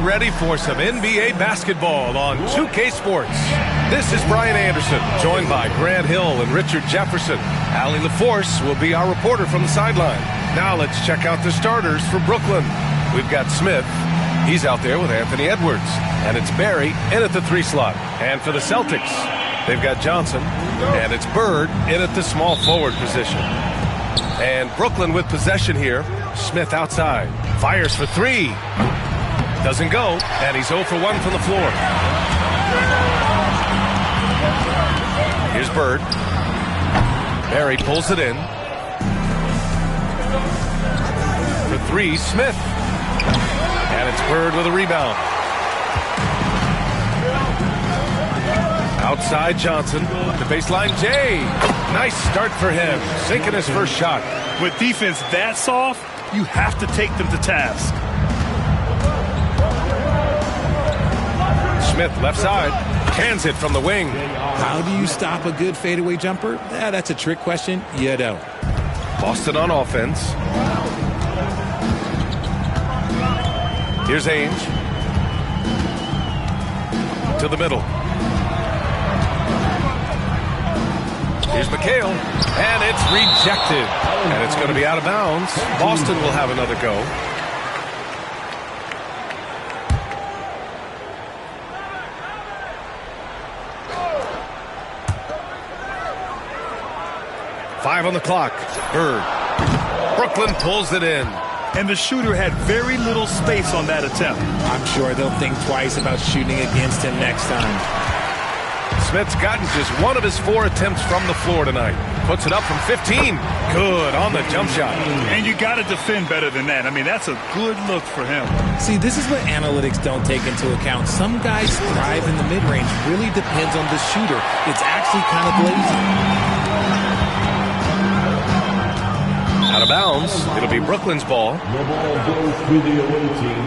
ready for some NBA basketball on 2K Sports. This is Brian Anderson, joined by Grant Hill and Richard Jefferson. Allie LaForce will be our reporter from the sideline. Now let's check out the starters for Brooklyn. We've got Smith. He's out there with Anthony Edwards. And it's Barry in at the 3 slot. And for the Celtics, they've got Johnson. And it's Bird in at the small forward position. And Brooklyn with possession here. Smith outside. Fires for 3. Doesn't go. And he's 0 for 1 from the floor. Here's Bird. Barry pulls it in. For 3, Smith. And it's Bird with a rebound. Outside Johnson. The baseline, Jay. Nice start for him. Sinking his first shot. With defense that soft, you have to take them to task. Smith left side. Cans it from the wing. How do you stop a good fadeaway jumper? That's a trick question. You don't. Boston on offense. Here's Ainge. To the middle. Here's McHale. And it's rejected. And it's going to be out of bounds. Boston will have another go. Five on the clock. Bird. Brooklyn pulls it in. And the shooter had very little space on that attempt. I'm sure they'll think twice about shooting against him next time. Smith's gotten just 1 of his 4 attempts from the floor tonight. Puts it up from 15. Good on the jump shot. And you got to defend better than that. I mean, that's a good look for him. See, this is what analytics don't take into account. Some guys thrive in the mid-range. Really depends on the shooter. It's actually kind of lazy. Out of bounds. It'll be Brooklyn's ball. The ball goes to the away team.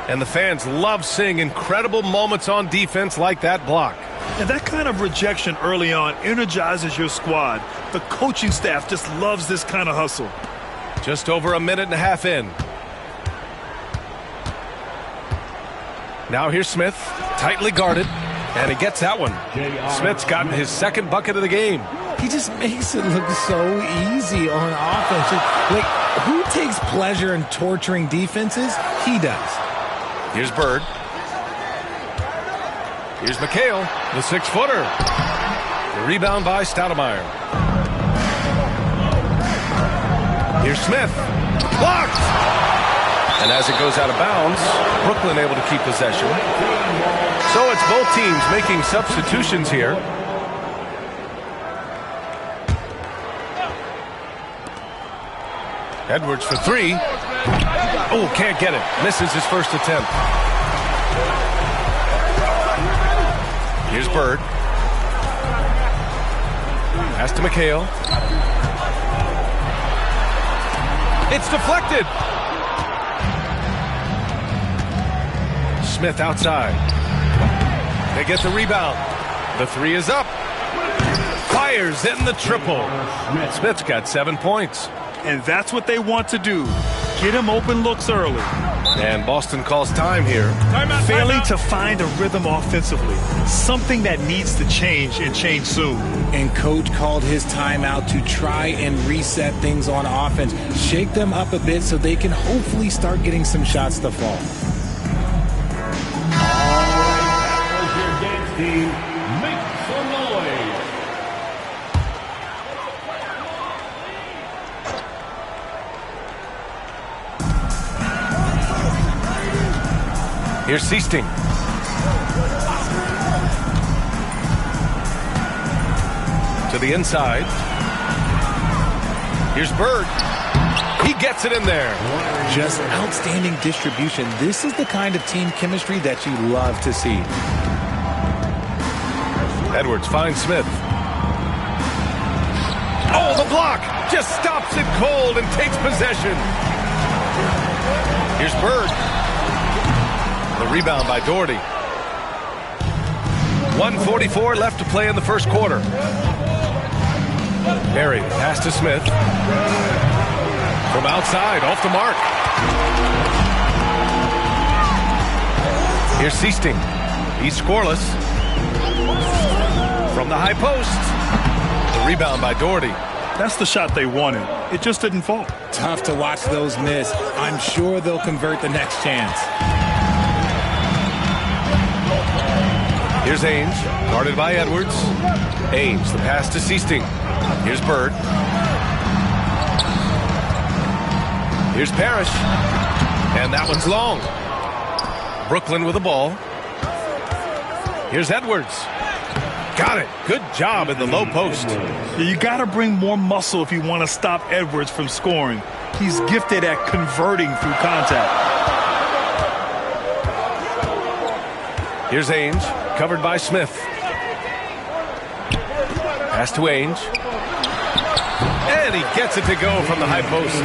And the fans love seeing incredible moments on defense like that block. And that kind of rejection early on energizes your squad. The coaching staff just loves this kind of hustle. Just over a minute and a half in. Now here's Smith, tightly guarded, and he gets that one. Smith's gotten his 2nd bucket of the game. He just makes it look so easy on offense. Like, who takes pleasure in torturing defenses? He does. Here's Bird. Here's McHale, the 6-footer. The rebound by Stoudemire. Here's Smith. Blocked! And as it goes out of bounds, Brooklyn able to keep possession. So it's both teams making substitutions here. Edwards for 3. Oh, can't get it. Misses his first attempt. Here's Bird. Pass to McHale. It's deflected. Smith outside. They get the rebound. The 3 is up. Fires in the triple. Smith's got 7 points. And that's what they want to do. Get him open looks early. And Boston calls time here. Failing to find a rhythm offensively. Something that needs to change and change soon. And coach called his timeout to try and reset things on offense. Shake them up a bit so they can hopefully start getting some shots to fall. All right, that was your dance team. Make some noise. Here's Seasting. To the inside. Here's Bird. He gets it in there. Just outstanding distribution. This is the kind of team chemistry that you love to see. Edwards finds Smith. Oh, the block! Just stops it cold and takes possession. Here's Bird. The rebound by Doherty. 1:44 left to play in the first quarter. Barry, pass to Smith. From outside, off the mark. Here's Seasting. He's scoreless. From the high post. The rebound by Doherty. That's the shot they wanted. It just didn't fall. Tough to watch those miss. I'm sure they'll convert the next chance. Here's Ainge, guarded by Edwards. Ainge, the pass to Seasting. Here's Bird. Here's Parrish. And that one's long. Brooklyn with the ball. Here's Edwards. Got it. Good job in the low post. You got to bring more muscle if you want to stop Edwards from scoring. He's gifted at converting through contact. Here's Ainge, covered by Smith. Pass to Ainge. And he gets it to go from the high post.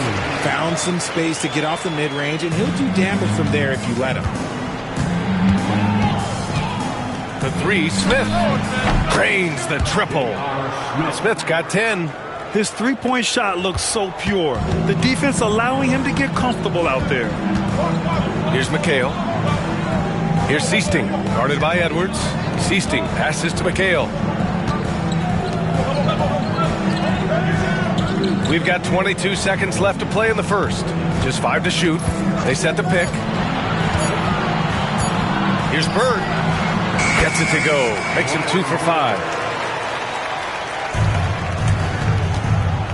Found some space to get off the mid-range, and he'll do damage from there if you let him. The three, Smith drains the triple. Smith's got 10. His three-point shot looks so pure. The defense allowing him to get comfortable out there. Here's McHale. Here's Seasting, guarded by Edwards. Seasting passes to McHale. We've got 22 seconds left to play in the first. Just 5 to shoot. They set the pick. Here's Bird. Gets it to go. Makes him 2 for 5.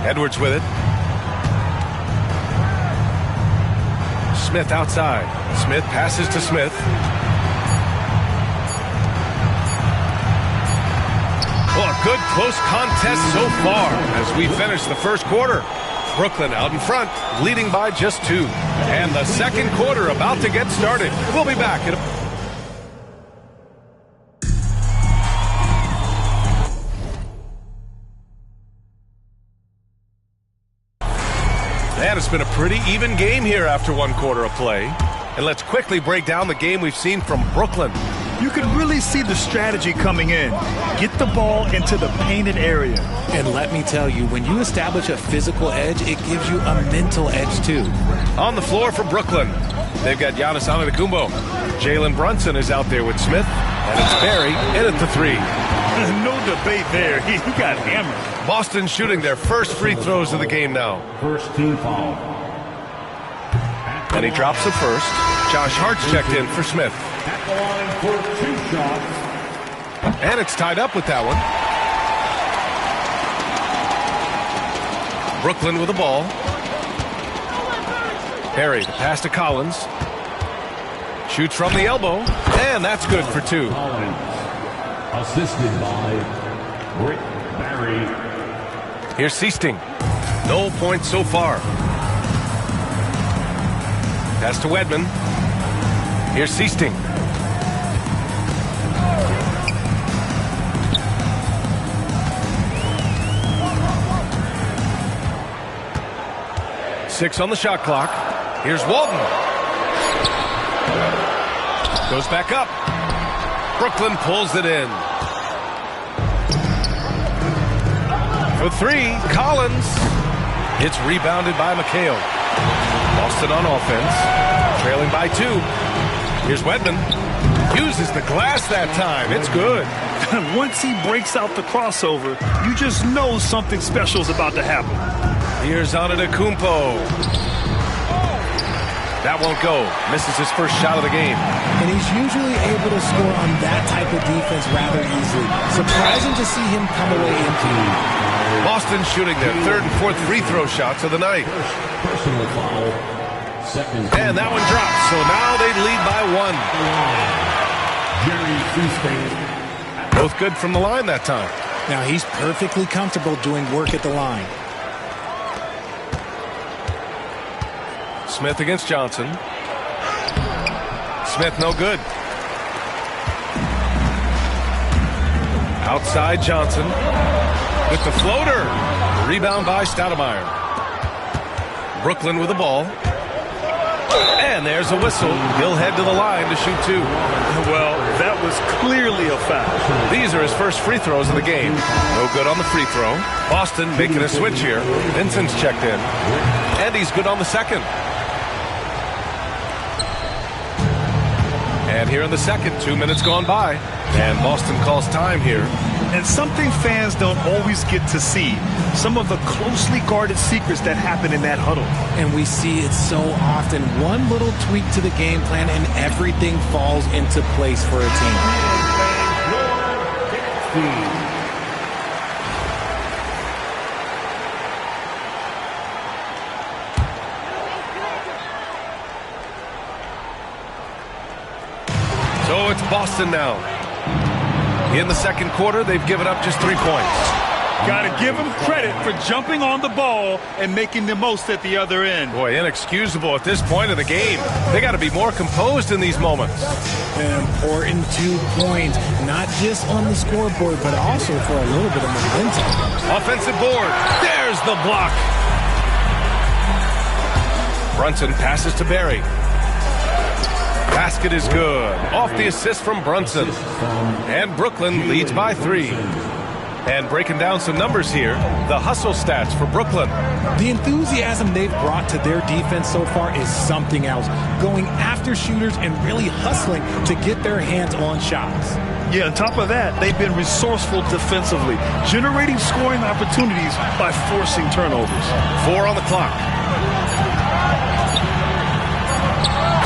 Edwards with it. Smith outside. Smith passes to Smith. Well, a good close contest so far as we finish the first quarter. Brooklyn out in front, leading by just 2. And the second quarter about to get started. We'll be back in a... Man, it's been a pretty even game here after one quarter of play. And let's quickly break down the game we've seen from Brooklyn. You can really see the strategy coming in. Get the ball into the painted area. And let me tell you, when you establish a physical edge, it gives you a mental edge too. On the floor for Brooklyn, they've got Giannis Antetokounmpo. Jalen Brunson is out there with Smith. And it's Barry in at the 3. No debate there. He got hammered. Boston shooting their first free throws of the game now. First team foul. And he drops the first. Josh Hart's checked in for Smith. At the line for 2 shots. And it's tied up with that one. Brooklyn with the ball. Barry, the pass to Collins. Shoots from the elbow. And that's good for 2. Collins, assisted by Rick Barry. Here's Seasting. No points so far. Pass to Wedman. Here's Seasting. Six on the shot clock. Here's Walton. Goes back up. Brooklyn pulls it in. For 3, Collins. It's rebounded by McHale. Boston on offense. Trailing by 2. Here's Wedman. Uses the glass that time. It's good. Once he breaks out the crossover, you just know something special is about to happen. Here's Antetokounmpo. That won't go. Misses his first shot of the game. And he's usually able to score on that type of defense rather easily. Surprising to see him come away empty. Boston shooting their 3rd and 4th free throw shots of the night. Personal foul. Second. And that one drops. So now they lead by 1. Jerry Seasting. Both good from the line that time. Now he's perfectly comfortable doing work at the line. Smith against Johnson. Smith no good. Outside Johnson with the floater. Rebound by Stoudemire. Brooklyn with the ball. And there's a whistle. He'll head to the line to shoot 2. Well, that was clearly a foul. These are his first free throws of the game. No good on the free throw. Boston making a switch here. Vincent's checked in. And he's good on the second. And here in the second, 2 minutes gone by. And Boston calls time here. And something fans don't always get to see. Some of the closely guarded secrets that happen in that huddle. And we see it so often. One little tweak to the game plan and everything falls into place for a team. So it's Boston now. In the second quarter, they've given up just 3 points. Got to give them credit for jumping on the ball and making the most at the other end. Boy, inexcusable at this point of the game. They got to be more composed in these moments. An important 2 points, not just on the scoreboard, but also for a little bit of momentum. Offensive board. There's the block. Brunson passes to Barry. Basket is good. Off the assist from Brunson. And Brooklyn leads by 3. And breaking down some numbers here, the hustle stats for Brooklyn. The enthusiasm they've brought to their defense so far is something else. Going after shooters and really hustling to get their hands on shots. Yeah, on top of that, they've been resourceful defensively, generating scoring opportunities by forcing turnovers. 4 on the clock.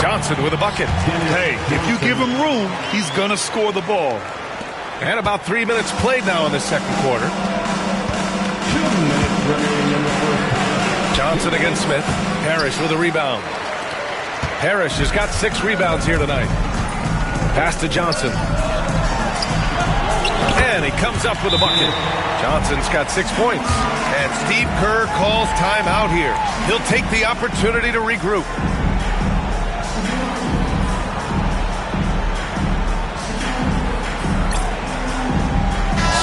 Johnson with a bucket. Hey, if you give him room, he's going to score the ball. And about 3 minutes played now in the second quarter. 2 minutes remaining in the first. Johnson against Smith. Parrish with a rebound. Parrish has got 6 rebounds here tonight. Pass to Johnson. And he comes up with a bucket. Johnson's got 6 points. And Steve Kerr calls timeout here. He'll take the opportunity to regroup.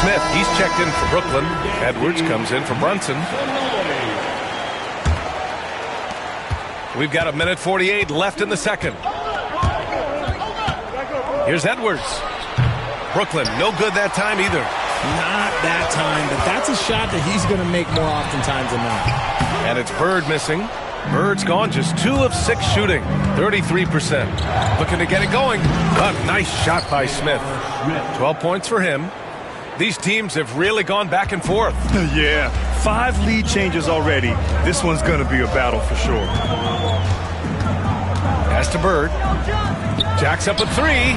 Smith, he's checked in for Brooklyn. Edwards comes in for Brunson. We've got 1:48 left in the second. Here's Edwards. Brooklyn, no good that time either. Not that time, but that's a shot that he's going to make more oftentimes than not. And it's Bird missing. Bird's gone just 2 of 6 shooting, 33%. Looking to get it going. A nice shot by Smith. 12 points for him. These teams have really gone back and forth. Yeah, 5 lead changes already. This one's going to be a battle for sure. Pass to Bird. Jacks up a 3.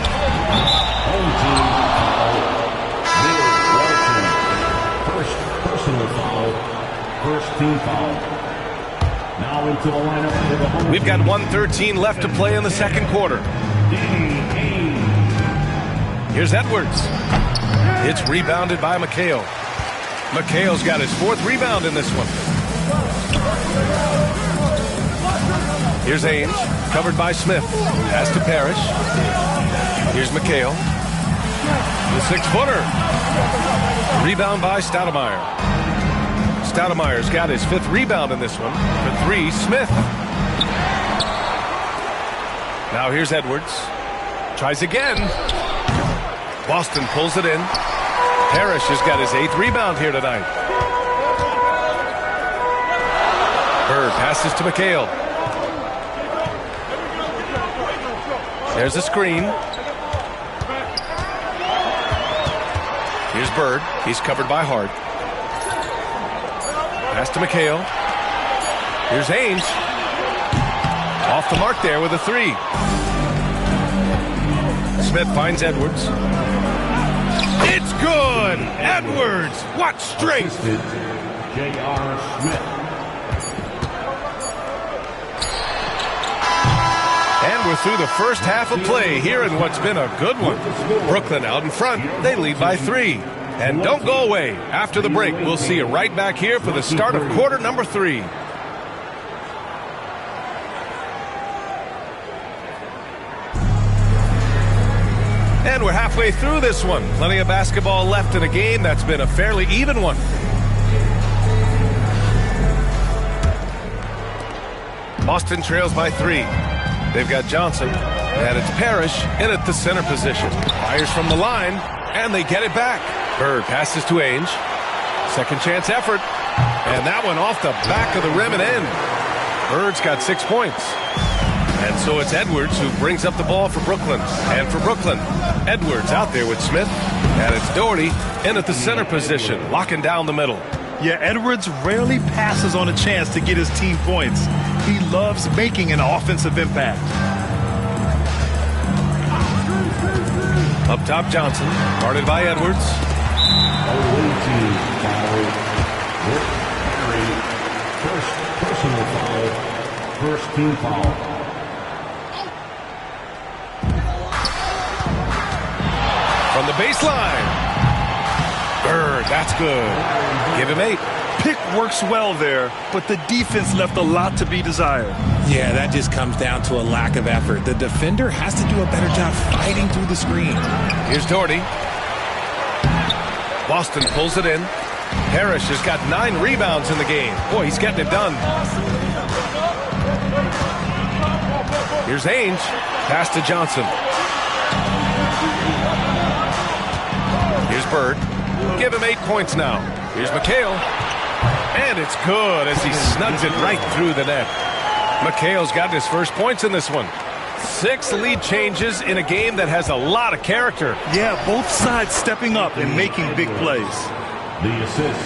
First personal foul. First team foul. Now into the lineup for the home. We've got 1:13 left to play in the second quarter. Here's Edwards. It's rebounded by McHale. McHale's got his 4th rebound in this one. Here's Ainge, covered by Smith. Pass to Parrish. Here's McHale. The 6-footer. Rebound by Stoudemire. Stoudemire's got his 5th rebound in this one. For 3, Smith. Now here's Edwards. Tries again. Boston pulls it in. Parrish has got his 8th rebound here tonight. Bird passes to McHale. There's a screen. Here's Bird. He's covered by Hart. Pass to McHale. Here's Ainge. Off the mark there with a 3. Smith finds Edwards. It's good! Edwards! What strength! J.R. Smith. And we're through the first half of play here in what's been a good one. Brooklyn out in front. They lead by 3. And don't go away. After the break, we'll see you right back here for the start of quarter number 3. And we're halfway through this one. Plenty of basketball left in a game that's been a fairly even one. Boston trails by 3. They've got Johnson, and it's Parrish in at the center position. Fires from the line, and they get it back. Bird passes to Ainge. Second chance effort, and that one off the back of the rim and in. Bird's got 6 points. And so it's Edwards who brings up the ball for Brooklyn. And for Brooklyn, Edwards out there with Smith. And it's Doherty in at the center position, locking down the middle. Yeah, Edwards rarely passes on a chance to get his team points. He loves making an offensive impact. Up top, Johnson, guarded by Edwards. First personal foul. First team foul. From the baseline. Bird, that's good. Give him 8. Pick works well there, but the defense left a lot to be desired. Yeah, that just comes down to a lack of effort. The defender has to do a better job fighting through the screen. Here's Doherty. Boston pulls it in. Parrish has got 9 rebounds in the game. Boy, he's getting it done. Here's Ainge. Pass to Johnson. Here's Bird. Give him 8 points now. Here's McHale. And it's good as he snugs it right through the net. McHale's got his first points in this one. 6 lead changes in a game that has a lot of character. Yeah, both sides stepping up and making big plays. The assist,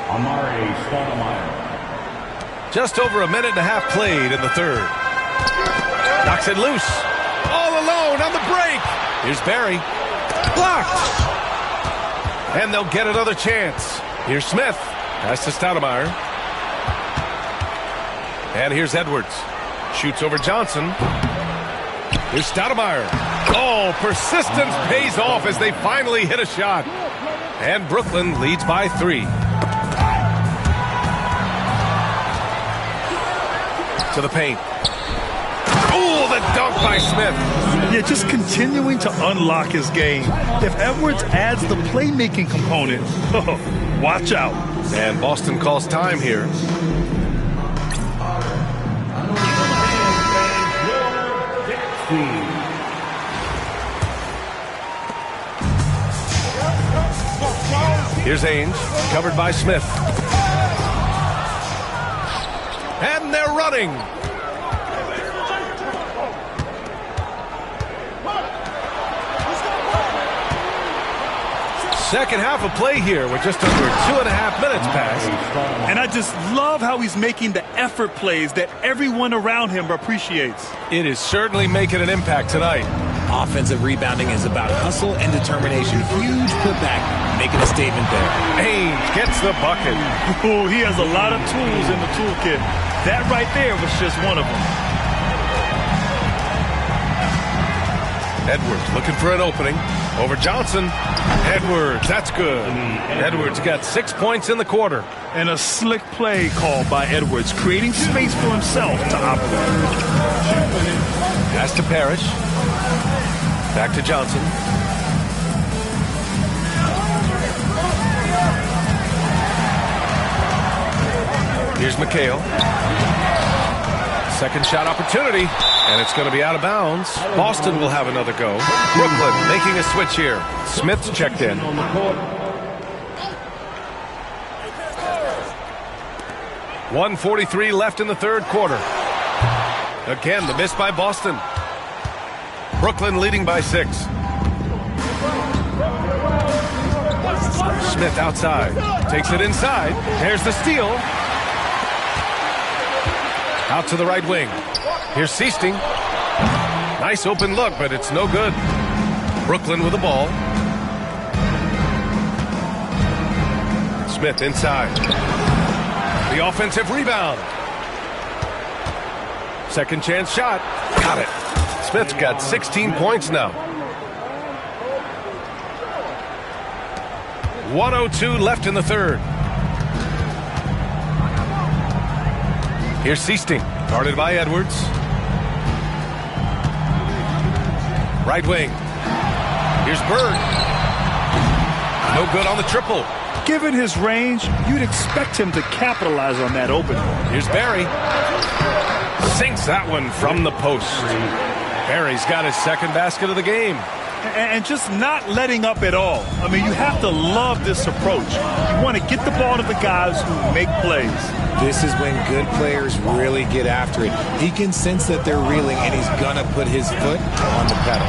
Amari Stoudemire. Just over a minute and a half played in the third. Knocks it loose. All alone on the break. Here's Barry. Blocked. And they'll get another chance. Here's Smith. Pass to Stoudemire. And here's Edwards. Shoots over Johnson. Here's Stoudemire. Oh, persistence pays off as they finally hit a shot. And Brooklyn leads by 3. To the paint. Oh, the dunk by Smith. Yeah, just continuing to unlock his game. If Edwards adds the playmaking component, watch out. And Boston calls time here. Here's Ainge, covered by Smith. And they're running. Second half of play here with just under 2.5 minutes passed. And I just love how he's making the effort plays that everyone around him appreciates. It is certainly making an impact tonight. Offensive rebounding is about hustle and determination. Huge putback, making a statement there. Ainge gets the bucket. Oh, he has a lot of tools in the toolkit. That right there was just one of them. Edwards looking for an opening. Over Johnson. Edwards, that's good. Edwards got 6 points in the quarter. And a slick play called by Edwards, creating space for himself to operate. Pass to Parrish. Back to Johnson. Here's McHale. Second shot opportunity, and it's going to be out of bounds. Boston will have another go. Brooklyn making a switch here. Smith's checked in. .143 left in the third quarter. Again, the miss by Boston. Brooklyn leading by 6. Smith outside. Takes it inside. There's the steal. Out to the right wing. Here's Seasting. Nice open look, but it's no good. Brooklyn with the ball. Smith inside. The offensive rebound. Second chance shot. Got it. Smith's got 16 points now. 1:02 left in the third. Here's Seasting, guarded by Edwards. Right wing. Here's Bird. No good on the triple. Given his range, you'd expect him to capitalize on that opening. Here's Barry. Sinks that one from the post. Barry's got his second basket of the game. And just not letting up at all. I mean, you have to love this approach. You want to get the ball to the guys who make plays. This is when good players really get after it. He can sense that they're reeling, and he's going to put his foot on the pedal.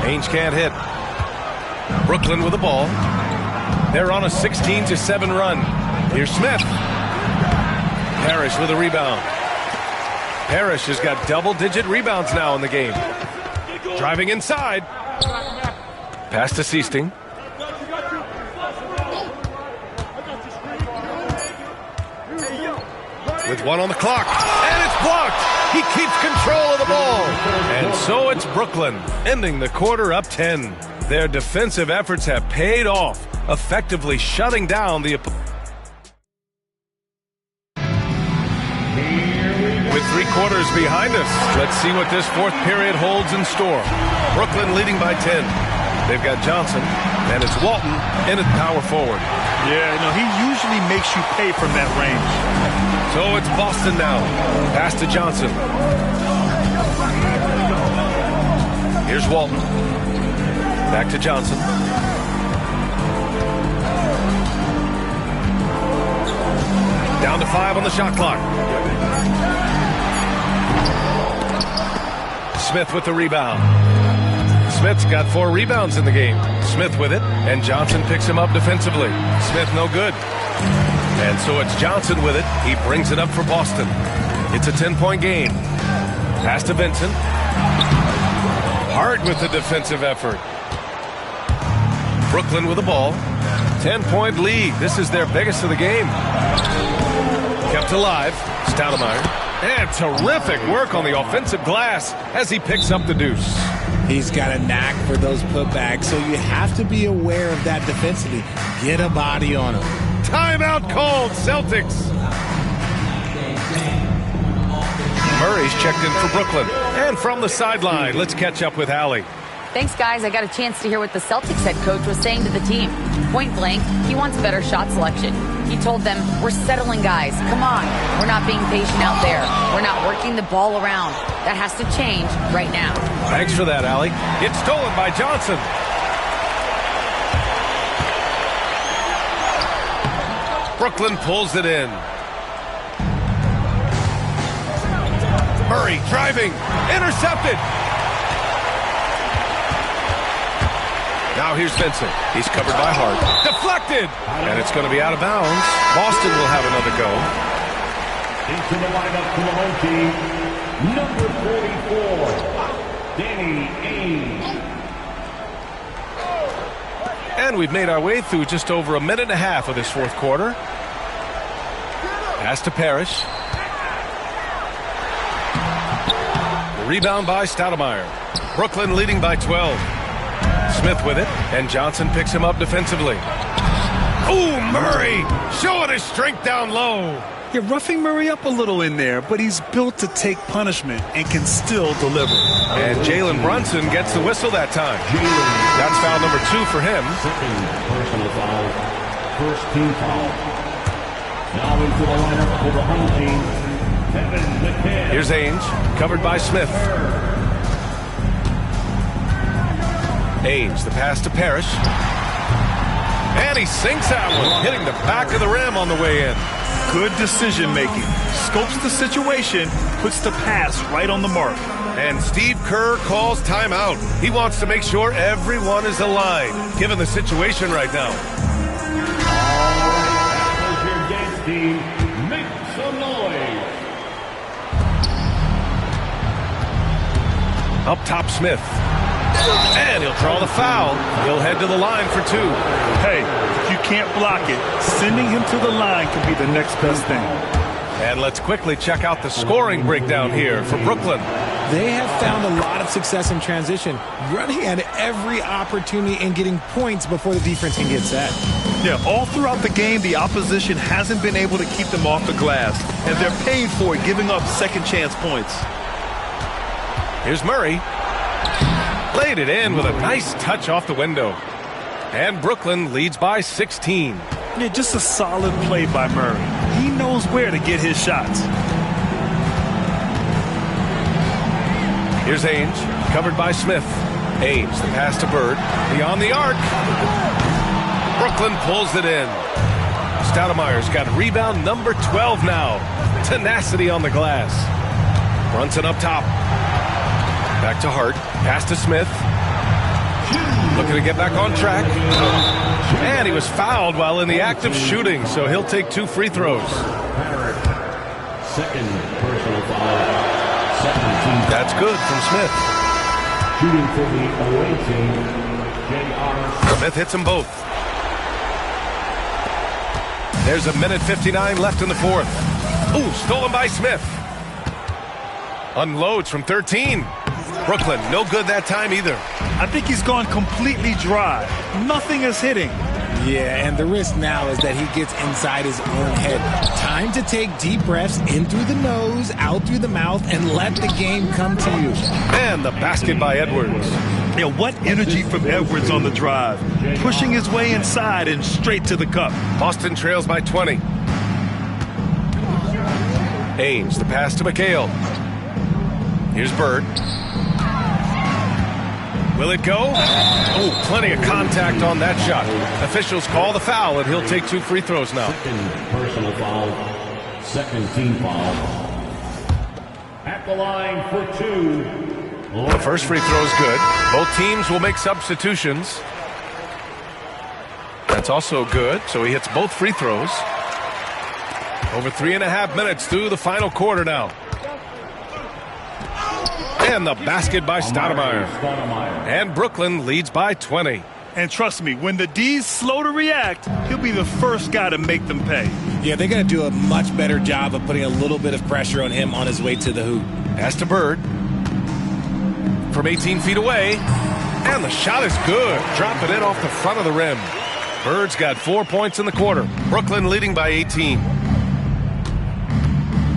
Ainge can't hit. Brooklyn with the ball. They're on a 16-7 run. Here's Smith. Parrish with a rebound. Parrish has got double-digit rebounds now in the game. Driving inside. Pass to Seasting. With one on the clock. And it's blocked. He keeps control of the ball. And so it's Brooklyn, ending the quarter up 10. Their defensive efforts have paid off, effectively shutting down the opponent. With 3 quarters behind us, let's see what this fourth period holds in store. Brooklyn leading by 10. They've got Johnson, and it's Walton in at power forward. Yeah, he usually makes you pay from that range. So it's Boston now. Pass to Johnson. Here's Walton. Back to Johnson. Down to 5 on the shot clock. Smith with the rebound. Smith's got 4 rebounds in the game. Smith with it, and Johnson picks him up defensively. Smith no good. And so it's Johnson with it. He brings it up for Boston. It's a 10-point game. Pass to Vincent. Hard with the defensive effort. Brooklyn with the ball. 10-point lead. This is their biggest of the game. Kept alive. Stoudemire. And terrific work on the offensive glass as he picks up the deuce. He's got a knack for those putbacks, so you have to be aware of that defensively. Get a body on him. Timeout called, Celtics. Murray's checked in for Brooklyn. And from the sideline, let's catch up with Allie. Thanks, guys. I got a chance to hear what the Celtics head coach was saying to the team. Point blank, he wants better shot selection. He told them, we're settling, guys. Come on. We're not being patient out there. We're not working the ball around. That has to change right now. Thanks for that, Allie. It's stolen by Johnson. Brooklyn pulls it in. Murray driving. Intercepted. Now here's Vincent. He's covered by Hart. Deflected. And it's going to be out of bounds. Boston will have another go. Into the lineup for the home team, number 44, Danny Ainge. And we've made our way through just over a minute and a half of this fourth quarter. Pass to Parrish. The rebound by Stoudemire. Brooklyn leading by 12. Smith with it, and Johnson picks him up defensively. Ooh, Murray showing his strength down low. You're roughing Murray up a little in there, but he's built to take punishment and can still deliver. And Jalen Brunson gets the whistle that time. That's foul number 2 for him. Second personal foul, first team foul. Now into the lineup for the home team, Kevin McCann. Here's Ainge, covered by Smith. Ainge, the pass to Parrish. And he sinks that one, hitting the back of the rim on the way in. Good decision making. Scopes the situation, puts the pass right on the mark. And Steve Kerr calls timeout. He wants to make sure everyone is aligned, given the situation right now. All right, that was your dance team. Make some noise. Up top, Smith. And he'll draw the foul. He'll head to the line for 2. Hey, if you can't block it, sending him to the line can be the next best thing. And let's quickly check out the scoring breakdown here for Brooklyn. They have found a lot of success in transition, running at every opportunity and getting points before the defense can get set. Yeah, all throughout the game, the opposition hasn't been able to keep them off the glass, and they're paid for it, giving up second chance points. Here's Murray. Laid it in with a nice touch off the window. And Brooklyn leads by 16. Yeah, just a solid play by Murray. He knows where to get his shots. Here's Ainge, covered by Smith. Ames, the pass to Bird. Beyond the arc. Brooklyn pulls it in. Stoudemire's got rebound number 12 now. Tenacity on the glass. Brunson up top. Back to Hart. Pass to Smith. Looking to get back on track. And he was fouled while in the act of shooting, so he'll take 2 free throws. Second personal foul. 17. That's good from Smith. Shooting for the away team, J.R. Smith hits them both. There's a minute 59 left in the fourth. Ooh, stolen by Smith. Unloads from 13. Brooklyn, no good that time either. I think he's gone completely dry. Nothing is hitting. Yeah, and the risk now is that he gets inside his own head. Time to take deep breaths in through the nose, out through the mouth, and let the game come to you. And the basket by Edwards. Yeah, what energy from Edwards on the drive. Pushing his way inside and straight to the cup. Boston trails by 20. Ames, the pass to McHale. Here's Bird. Will it go? Oh, plenty of contact on that shot. Officials call the foul, and he'll take 2 free throws now. Second personal foul. Second team foul. At the line for 2. The first free throw is good. Both teams will make substitutions. That's also good, so he hits both free throws. Over 3.5 minutes through the final quarter now. And the basket by Stoudemire. And Brooklyn leads by 20. And trust me, when the D's slow to react, he'll be the first guy to make them pay. Yeah, they got to do a much better job of putting a little bit of pressure on him on his way to the hoop. Pass to Bird. From 18 feet away. And the shot is good. Dropping it off the front of the rim. Bird's got 4 points in the quarter. Brooklyn leading by 18.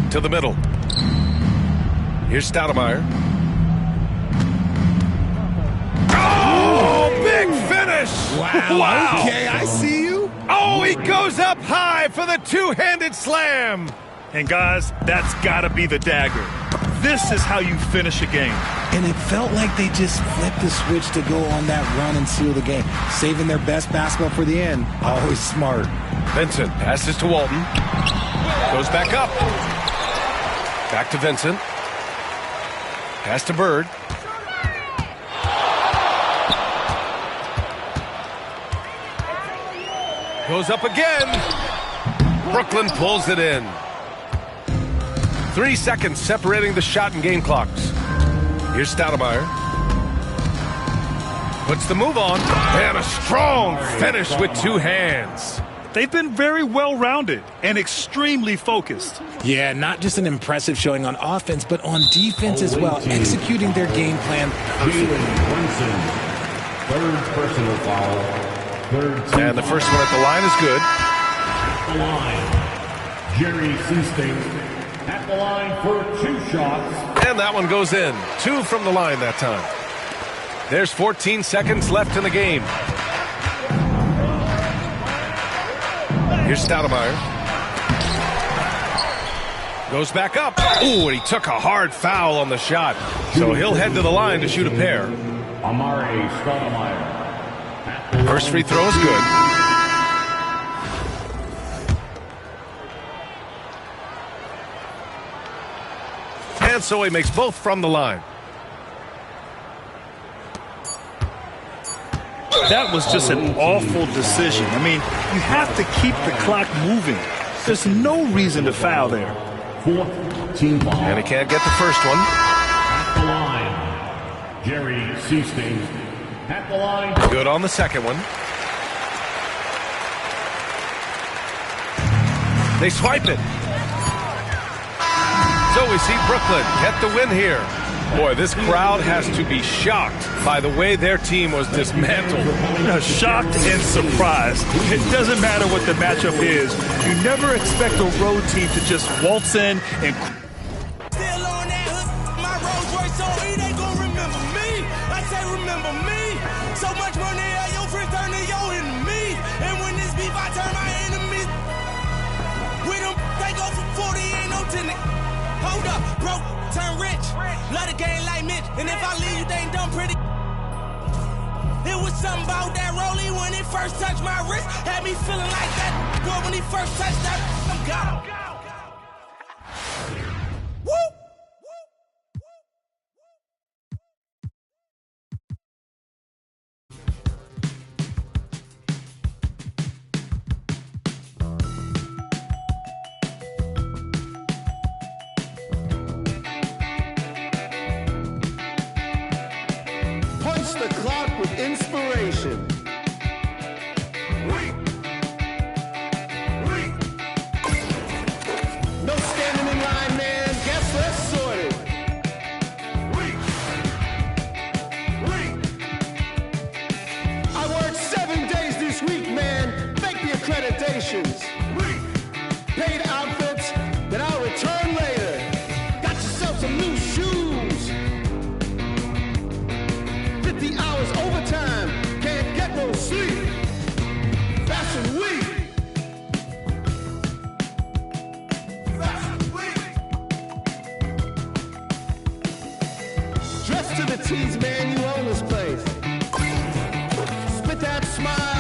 To the middle. Here's Stoudemire. Oh, big finish! Wow. Okay, I see you. Oh, he goes up high for the two-handed slam. And guys, that's got to be the dagger. This is how you finish a game. And it felt like they just flipped the switch to go on that run and seal the game. Saving their best basketball for the end. Always smart. Vincent passes to Walton. Goes back up. Back to Vincent. Pass to Bird. Goes up again. Brooklyn pulls it in. 3 seconds separating the shot and game clocks. Here's Stoudemire. Puts the move on. And a strong finish with 2 hands. They've been very well-rounded and extremely focused. Yeah, not just an impressive showing on offense, but on defense as well, executing their game plan perfectly. Third personal foul. And the first one at the line is good. At the line, Jerry Seasting. At the line for 2 shots. And that one goes in. 2 from the line that time. There's 14 seconds left in the game. Here's Stoudemire. Goes back up. Ooh, and he took a hard foul on the shot. So he'll head to the line to shoot a pair. Amari Stoudemire. First free throw is good. And so he makes both from the line. That was just an awful decision. I mean, you have to keep the clock moving. There's no reason to foul there. Fourth team foul. And he can't get the first one. At the line, Jerry Seasting. At the line. Good on the second one. They swipe it. So we see Brooklyn get the win here. Boy, this crowd has to be shocked by the way their team was dismantled. Shocked and surprised. It doesn't matter what the matchup is. You never expect a road team to just waltz in and... Still on that hook, my Rolls Royce on E, they gon' remember me. I say remember me. So much money at your friends turn to your enemy. And when this beef, I turn my enemies. With them, they go for 40, ain't no tenant. Hold up, broke, turn rich. Love the game like Mitch. And if I leave you, they ain't done pretty. was something about that rollie when it first touched my wrist. Had me feeling like that boy when he first touched that. I'm gone. Woo! Punch the clock with inspiration. No standing in line, man. Guess let's sort it. I worked 7 days this week, man. Fake the accreditations. Paid outfits that I'll return later. Got yourself some new shoes. 50 hours overtime. Can't get no sleep. Fashion week. Dressed to the T's, man, you own this place. Spit that smile.